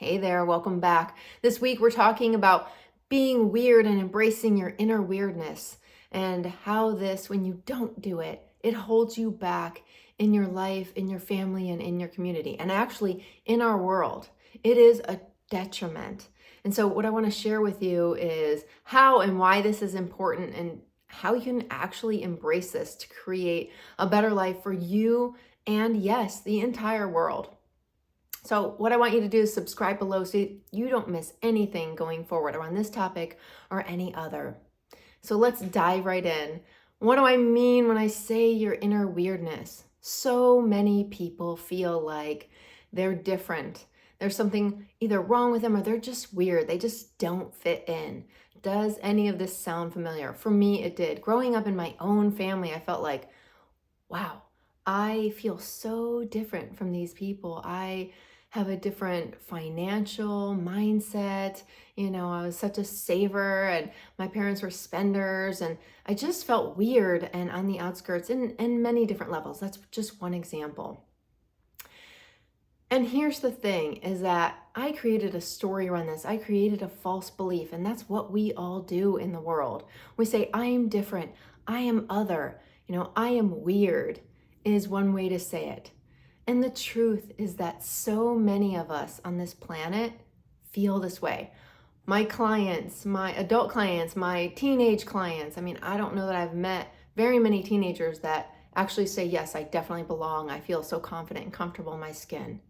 Hey there, welcome back. This week we're talking about being weird and embracing your inner weirdness and how this, when you don't do it, it holds you back in your life, in your family, and in your community, and actually in our world. It is a detriment. And so what I want to share with you is how and why this is important and how you can actually embrace this to create a better life for you and, yes, the entire world. So what I want you to do is subscribe below so you don't miss anything going forward around this topic or any other. So let's dive right in. What do I mean when I say your inner weirdness? So many people feel like they're different. There's something either wrong with them or they're just weird. They just don't fit in. Does any of this sound familiar? For me, it did. Growing up in my own family, I felt like, wow, I feel so different from these people. I have a different financial mindset. I was such a saver and my parents were spenders, and I just felt weird and on the outskirts in many different levels. That's just one example. And here's the thing is that I created a story around this. I created a false belief, and that's what we all do in the world. We say, I am different. I am other. I am weird is one way to say it. And the truth is that so many of us on this planet feel this way. My clients, my adult clients, my teenage clients, I don't know that I've met very many teenagers that actually say, yes, I definitely belong. I feel so confident and comfortable in my skin.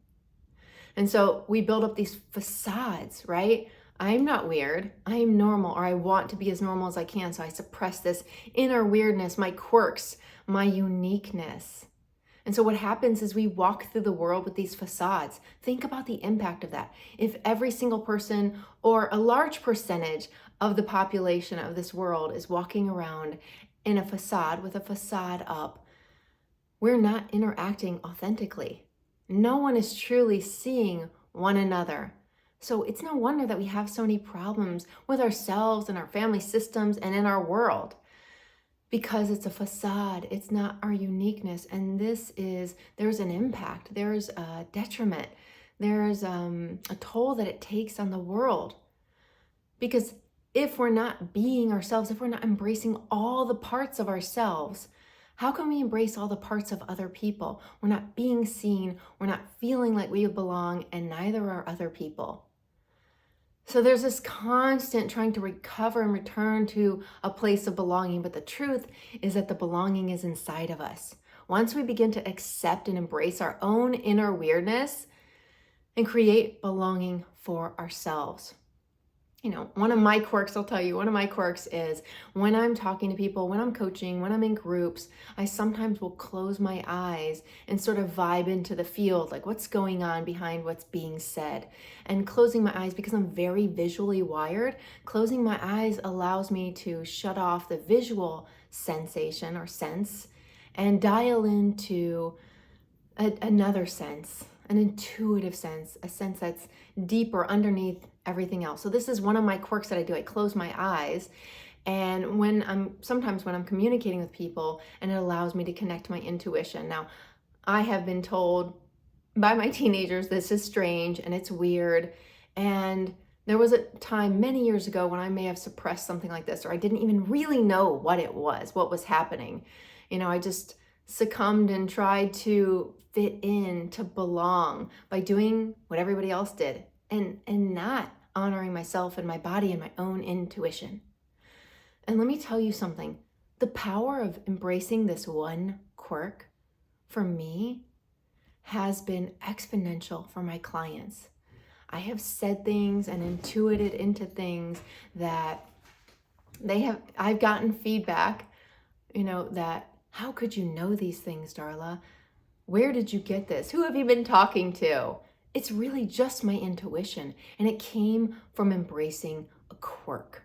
And so we build up these facades, right? I'm not weird, I'm normal, or I want to be as normal as I can. So I suppress this inner weirdness, my quirks, my uniqueness. And so what happens is we walk through the world with these facades. Think about the impact of that. If every single person or a large percentage of the population of this world is walking around in a facade with a facade up, we're not interacting authentically. No one is truly seeing one another. So it's no wonder that we have so many problems with ourselves and our family systems and in our world. Because it's a facade, it's not our uniqueness. And there's an impact, there's a detriment, there's a toll that it takes on the world. Because if we're not being ourselves, if we're not embracing all the parts of ourselves, how can we embrace all the parts of other people? We're not being seen, we're not feeling like we belong, and neither are other people. So there's this constant trying to recover and return to a place of belonging. But the truth is that the belonging is inside of us. Once we begin to accept and embrace our own inner weirdness and create belonging for ourselves. One of my quirks, I'll tell you, one of my quirks is when I'm talking to people, when I'm coaching, when I'm in groups, I sometimes will close my eyes and sort of vibe into the field, like what's going on behind what's being said. And closing my eyes, because I'm very visually wired, closing my eyes allows me to shut off the visual sensation or sense and dial into another sense, an intuitive sense, a sense that's deeper underneath everything else. So this is one of my quirks that I do. I close my eyes, and sometimes when I'm communicating with people, and it allows me to connect to my intuition. Now, I have been told by my teenagers this is strange and it's weird, and there was a time many years ago when I may have suppressed something like this, or I didn't even really know what was happening. I just succumbed and tried to fit in, to belong by doing what everybody else did and not honoring myself and my body and my own intuition. And let me tell you something. The power of embracing this one quirk for me has been exponential for my clients. I have said things and intuited into things that I've gotten feedback, that how could you know these things, Darla? Where did you get this? Who have you been talking to? It's really just my intuition, and it came from embracing a quirk.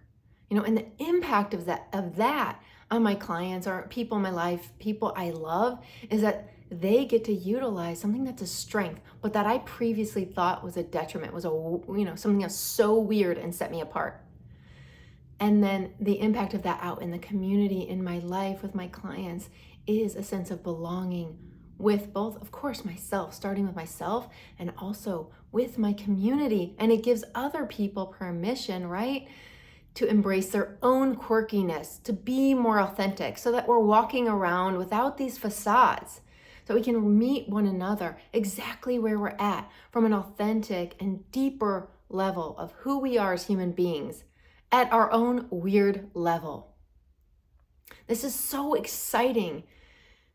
And the impact of that on my clients or people in my life, people I love, is that they get to utilize something that's a strength, but that I previously thought was a detriment, was something that's so weird and set me apart. And then the impact of that out in the community, in my life with my clients, is a sense of belonging, with both, of course, myself, starting with myself, and also with my community. And it gives other people permission, right, to embrace their own quirkiness, to be more authentic, so that we're walking around without these facades, so we can meet one another exactly where we're at from an authentic and deeper level of who we are as human beings at our own weird level. This is so exciting.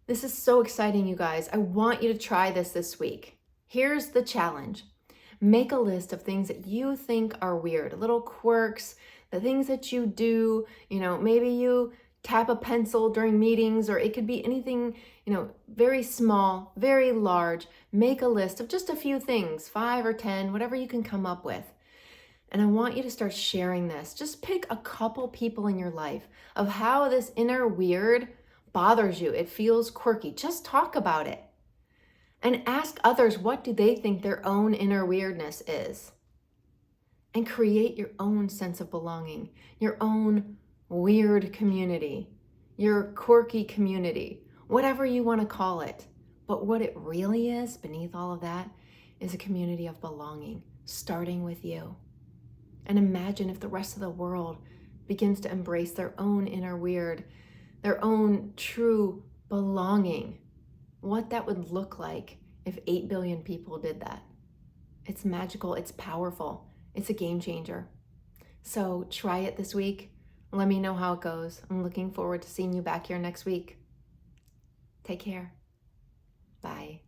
This is so exciting, you guys. I want you to try this week. Here's the challenge. Make a list of things that you think are weird, little quirks, the things that you do. Maybe you tap a pencil during meetings, or it could be anything, very small, very large. Make a list of just a few things, 5 or 10, whatever you can come up with. And I want you to start sharing this. Just pick a couple people in your life of how this inner weird bothers you. It feels quirky. Just talk about it. And ask others, what do they think their own inner weirdness is? And create your own sense of belonging, your own weird community, your quirky community, whatever you want to call it. But what it really is beneath all of that is a community of belonging, starting with you. And imagine if the rest of the world begins to embrace their own inner weird, their own true belonging, what that would look like if 8 billion people did that. It's magical, it's powerful, it's a game changer. So try it this week. Let me know how it goes. I'm looking forward to seeing you back here next week. Take care. Bye.